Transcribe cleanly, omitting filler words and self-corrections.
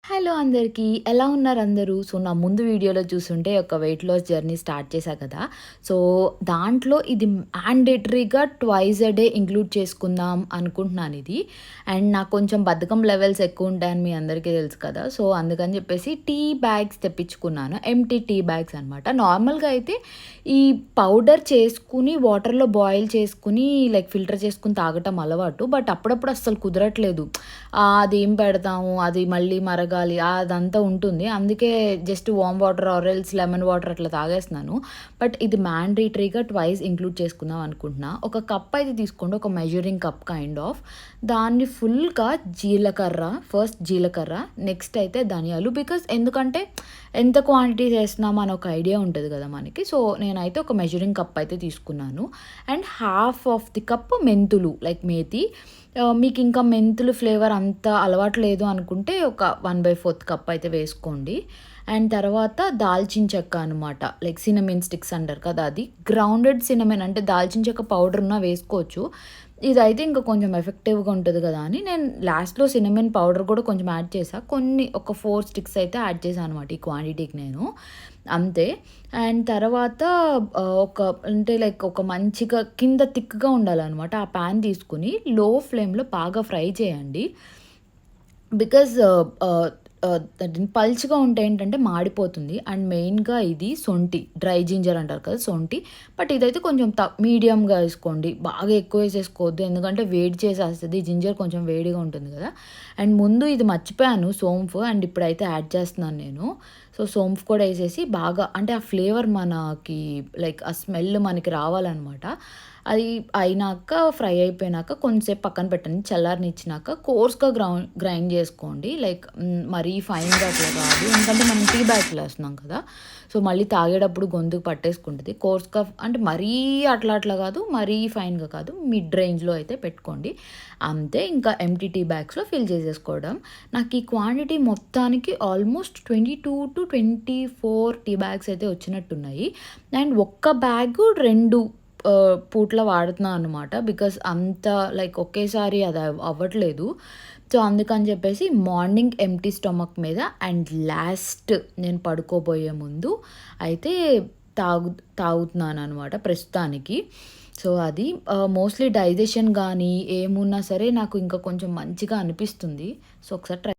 Hello అందరికీ. ఎలా ఉన్నారు అందరూ? సో, నా ముందు వీడియోలో చూసుంటే ఒక వెయిట్ లాస్ జర్నీ స్టార్ట్ చేశా కదా! సో, దాంట్లో ఇది మ్యాండేటరీగా ట్వైస్ ఎ డే ఇంక్లూడ్ చేసుకుందాం అనుకుంటున్నానిది. అండ్ నాకు కొంచెం బద్ధకం లెవెల్స్ ఎక్కువుంటాయని మీ అందరికీ తెలుసు కదా! సో, అందుకని చెప్పేసి టీ బ్యాగ్స్ తెప్పించుకున్నాను. ఎంప్టీ టీ బ్యాగ్స్ అనమాట. నార్మల్‌గా అయితే ఈ పౌడర్ చేసుకొని వాటర్‌లో బాయిల్ చేసుకొని లైక్ ఫిల్టర్ చేసుకొని తాగటం అలవాటు. బట్ అప్పుడప్పుడు అస్సలు కుదరట్లేదు. అదేం పెడతాము, అది మళ్ళీ మరగాలి అదంతా ఉంటుంది. అందుకే just warm water or else lemon water అట్లా తాగేస్తున్నాను. బట్ ఇది మ్యాండేటరీగా ట్వైస్ ఇంక్లూడ్ చేసుకుందాం అనుకుంటున్నా. ఒక కప్ అయితే తీసుకోండి. ఒక మెజరింగ్ కప్ కైండ్ ఆఫ్. దాన్ని ఫుల్‌గా ఫస్ట్ జీలకర్ర, నెక్స్ట్ అయితే ధనియాలు. ఎందుకంటే ఎంత క్వాంటిటీ చేస్తున్నాం అని ఒక ఐడియా ఉంటది కదా మనకి. సో, నేనైతే ఒక మెజరింగ్ కప్ అయితే తీసుకున్నాను. And half of the cup మెంతులు లైక్ మేతి. మీకింకా మెంతులు ఫ్లేవర్ అంత అలవాటు లేదు అనుకుంటే ఒక 1/4 కప్ అయితే వేసుకోండి. అండ్ తర్వాత దాల్చిన చెక్క అనమాట. లైక్ సినమన్ స్టిక్స్ అంటారు కదా అది. గ్రౌండెడ్ సినమన్ అంటే దాల్చిన చెక్క పౌడర్ ఉన్నా వేసుకోవచ్చు. ఇదైతే ఇంకా కొంచెం ఎఫెక్టివ్‌గా ఉంటది కదా అని నేను లాస్ట్‌లో సినమన్ పౌడర్ కూడా కొంచెం యాడ్ చేశా. ఒక 4 స్టిక్స్ అయితే యాడ్ చేశా అనమాట ఈ క్వాంటిటీకి నేను. అంతే. అండ్ తర్వాత అంటే లైక్ ఒక మంచిగా కింద థిక్‌గా ఉండాలనమాట. ఆ పాన్ తీసుకొని లో ఫ్లేమ్‌లో బాగా ఫ్రై చేయండి. బికాజ్ పల్చగా ఉంటే ఏంటంటే మాడిపోతుంది. అండ్ మెయిన్‌గా ఇది సొంఠి, డ్రై జింజర్ అంటారు కదా! సొంఠి. బట్ ఇదైతే కొంచెం మీడియంగా ఏసుకోండి. బాగా ఎక్కువ ఏసేసుకోవద్దు. ఎందుకంటే వేడి చేసేస్తది. జింజర్ కొంచెం వేడిగా ఉంటుంది కదా! అండ్ ముందు ఇది మర్చిపోయాను సోంఫ్ అండ్ ఇప్పుడైతే యాడ్ చేస్తున్నాను నేను. సో, సోంఫ్ కూడా ఏసేసి బాగా అంటే ఆ ఫ్లేవర్ మనకి లైక్ ఆ స్మెల్ మనకి రావాలనమాట. అది అయినాక ఫ్రై అయిపోయినాక కొంచెంసేపు పక్కన పెట్టండి. చల్లారనిచ్చినాక కోర్స్‌గా గ్రైండ్ చేసుకోండి. లైక్ మరీ ఫైన్‌గా అట్లా కాదు. ఎందుకంటే మనం టీ బ్యాగ్స్‌లో ఏస్తున్నాం కదా! సో, మళ్ళీ తాగేటప్పుడు గొంతుకు పట్టేసుకుంటది. కోర్స్‌గా అంటే మరీ అట్లా కాదు. మరీ ఫైన్‌గా కాదు. మిడ్ రేంజ్‌లో అయితే పెట్టుకోండి. అంతే ఇంకా ఎంప్టీ టీ బ్యాగ్స్‌లో ఫిల్ చేసేసుకోవడం. నాకు ఈ క్వాంటిటీ మొత్తానికి ఆల్మోస్ట్ 22-24 టీ బ్యాగ్స్ అయితే వచ్చినట్టున్నాయి. అండ్ ఒక్క బ్యాగు 2 పూట్ల వాడుతున్నా అనమాట. అంత లైక్ ఒకేసారి అది అవ్వట్లేదు. సో, అందుకని చెప్పేసి మార్నింగ్ ఎంప్టీ స్టమక్ మీద అండ్ లాస్ట్ నేను పడుకోబోయే ముందు అయితే తాగు తాగుతున్నాననమాట ప్రస్తుతానికి. సో, అది మోస్ట్‌లీ డైజెషన్ గానీ, ఏమున్నా సరే నాకు ఇంకా కొంచెం మంచిగా అనిపిస్తుంది. సో, ఒకసారి ట్రై